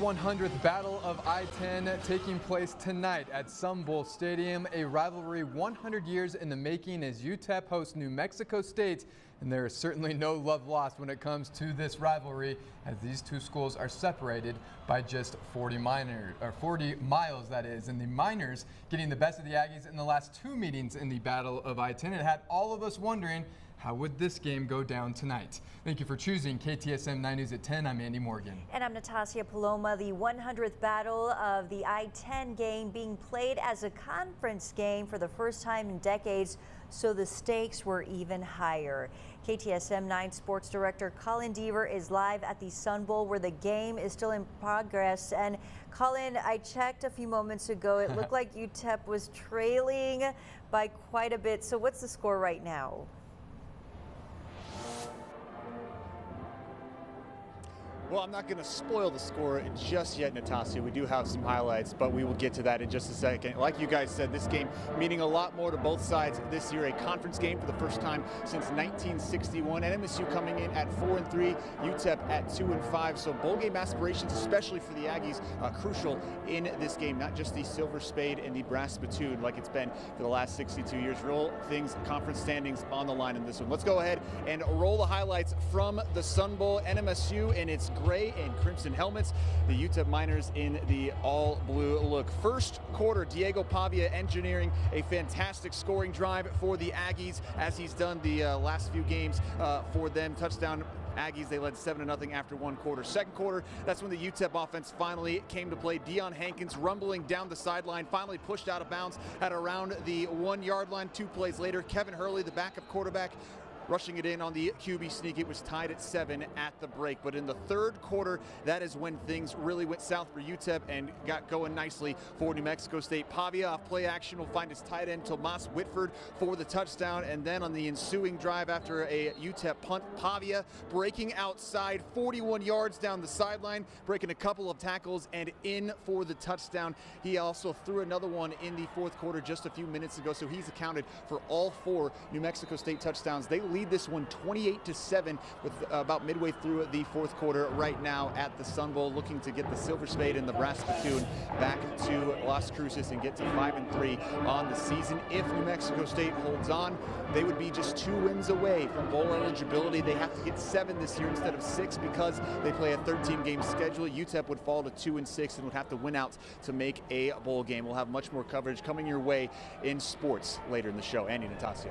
100th Battle of I-10 taking place tonight at Sun Bowl Stadium, a rivalry 100 years in the making as UTEP hosts New Mexico State, and there is certainly no love lost when it comes to this rivalry as these two schools are separated by just 40 miles, that is, and the Miners getting the best of the Aggies in the last two meetings in the Battle of I-10. It had all of us wondering, how would this game go down tonight? Thank you for choosing KTSM 9 News at 10. I'm Andy Morgan. And I'm Natasha Paloma. The 100th Battle of the I-10 game being played as a conference game for the first time in decades, so the stakes were even higher. KTSM 9 Sports Director Colin Deaver is live at the Sun Bowl where the game is still in progress. And Colin, I checked a few moments ago. It looked like UTEP was trailing by quite a bit. So what's the score right now? Well, I'm not going to spoil the score just yet, Natasha. We do have some highlights, but we will get to that in just a second. Like you guys said, this game meaning a lot more to both sides this year. A conference game for the first time since 1961. NMSU coming in at 4-3, UTEP at 2-5. So bowl game aspirations, especially for the Aggies, crucial in this game. Not just the silver spade and the brass spittoon like it's been for the last 62 years. Real things, conference standings on the line in this one. Let's go ahead and roll the highlights from the Sun Bowl. NMSU in its gray and crimson helmets, the UTEP Miners in the all blue look. First quarter, Diego Pavia engineering a fantastic scoring drive for the Aggies as he's done the last few games for them. Touchdown Aggies, they led 7-0 after one quarter. Second quarter, that's when the UTEP offense finally came to play. Deion Hankins rumbling down the sideline, finally pushed out of bounds at around the 1 yard line. 2 plays later, Kevin Hurley, the backup quarterback, rushing it in on the QB sneak. It was tied at 7 at the break. But in the third quarter, that is when things really went south for UTEP and got going nicely for New Mexico State. Pavia off play action will find his tight end Tomas Whitford for the touchdown. And then on the ensuing drive after a UTEP punt, Pavia breaking outside 41 yards down the sideline, breaking a couple of tackles and in for the touchdown. He also threw another one in the fourth quarter just a few minutes ago. So he's accounted for all 4 New Mexico State touchdowns. They lead this one 28-7 with about midway through the fourth quarter right now at the Sun Bowl, looking to get the silver spade and the brass spittoon back to Las Cruces and get to 5-3 on the season. If New Mexico State holds on, they would be just 2 wins away from bowl eligibility. They have to get 7 this year instead of 6 because they play a 13-game schedule. UTEP would fall to 2-6 and would have to win out to make a bowl game. We'll have much more coverage coming your way in sports later in the show. Andy, Natasha.